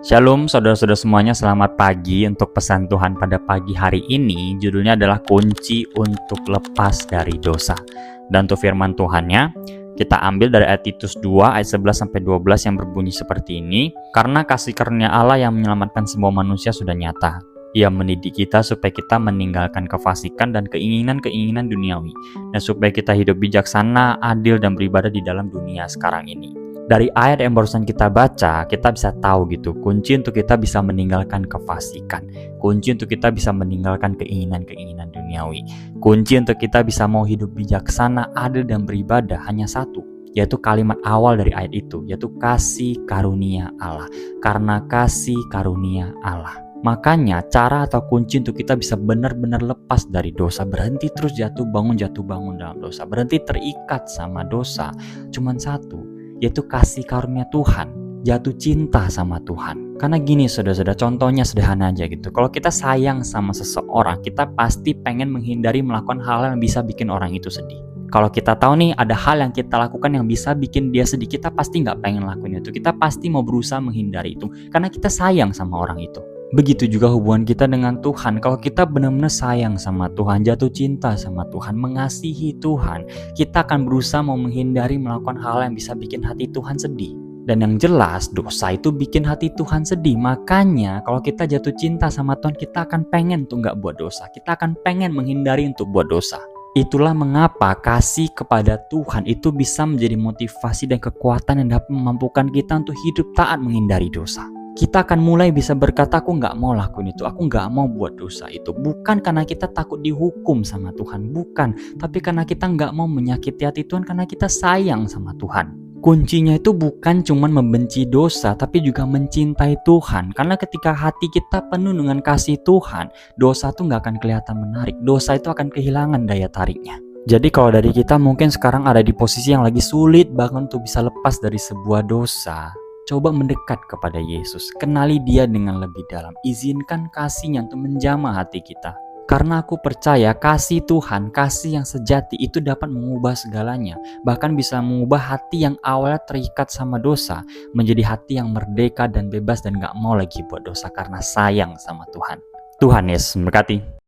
Shalom saudara-saudara semuanya, selamat pagi. Untuk pesan Tuhan pada pagi hari ini, judulnya adalah kunci untuk lepas dari dosa. Dan untuk firman Tuhannya, kita ambil dari ayat Titus 2 ayat 11-12 yang berbunyi seperti ini. Karena kasih karunia Allah yang menyelamatkan semua manusia sudah nyata. Ia mendidik kita supaya kita meninggalkan kefasikan dan keinginan-keinginan duniawi, dan supaya kita hidup bijaksana, adil, dan beribadah di dalam dunia sekarang ini. Dari ayat yang barusan kita baca, kita bisa tahu gitu, kunci untuk kita bisa meninggalkan kefasikan, kunci untuk kita bisa meninggalkan keinginan-keinginan duniawi, kunci untuk kita bisa mau hidup bijaksana, adil, dan beribadah hanya satu, yaitu kalimat awal dari ayat itu, yaitu kasih karunia Allah. Karena kasih karunia Allah, makanya cara atau kunci untuk kita bisa benar-benar lepas dari dosa, berhenti terus jatuh bangun dalam dosa, berhenti terikat sama dosa, cuman satu, yaitu kasih karunia Tuhan, jatuh cinta sama Tuhan. Karena gini saudara-saudara, contohnya sederhana aja gitu. Kalau kita sayang sama seseorang, kita pasti pengen menghindari melakukan hal yang bisa bikin orang itu sedih. Kalau kita tahu nih ada hal yang kita lakukan yang bisa bikin dia sedih, kita pasti nggak pengen lakuin itu. Kita pasti mau berusaha menghindari itu, karena kita sayang sama orang itu. Begitu juga hubungan kita dengan Tuhan. Kalau kita benar-benar sayang sama Tuhan, jatuh cinta sama Tuhan, mengasihi Tuhan, kita akan berusaha mau menghindari melakukan hal yang bisa bikin hati Tuhan sedih. Dan yang jelas, dosa itu bikin hati Tuhan sedih. Makanya kalau kita jatuh cinta sama Tuhan, kita akan pengen tuh gak buat dosa. Kita akan pengen menghindari untuk buat dosa. Itulah mengapa kasih kepada Tuhan itu bisa menjadi motivasi dan kekuatan yang dapat memampukan kita untuk hidup taat menghindari dosa. Kita akan mulai bisa berkata, aku gak mau lakuin itu, aku gak mau buat dosa itu. Bukan karena kita takut dihukum sama Tuhan, bukan. Tapi karena kita gak mau menyakiti hati Tuhan, karena kita sayang sama Tuhan. Kuncinya itu bukan cuma membenci dosa, tapi juga mencintai Tuhan. Karena ketika hati kita penuh dengan kasih Tuhan, dosa itu gak akan kelihatan menarik. Dosa itu akan kehilangan daya tariknya. Jadi kalau dari kita mungkin sekarang ada di posisi yang lagi sulit banget untuk bisa lepas dari sebuah dosa, coba mendekat kepada Yesus, kenali Dia dengan lebih dalam, izinkan kasih-Nya untuk menjamah hati kita. Karena aku percaya kasih Tuhan, kasih yang sejati itu dapat mengubah segalanya. Bahkan bisa mengubah hati yang awalnya terikat sama dosa, menjadi hati yang merdeka dan bebas dan gak mau lagi buat dosa karena sayang sama Tuhan. Tuhan Yesus memberkati.